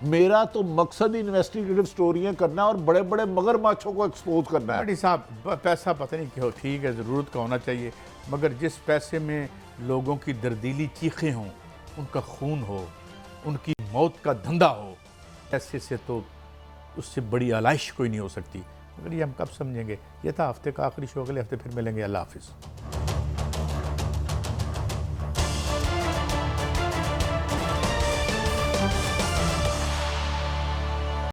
मेरा तो मकसद इन्वेस्टिगेटिव स्टोरियां करना और बड़े बड़े मगरमच्छों को एक्सपोज करना है। बड़ी साहब, पैसा पता नहीं क्यों, ठीक है ज़रूरत का होना चाहिए, मगर जिस पैसे में लोगों की दर्दीली चीखें हों, उनका खून हो, उनकी मौत का धंधा हो, ऐसे से तो उससे बड़ी आलाइश कोई नहीं हो सकती। मगर ये हम कब समझेंगे? ये था हफ्ते का आखिरी शो, अगले हफ्ते फिर मिलेंगे। अल्लाह हाफिज़।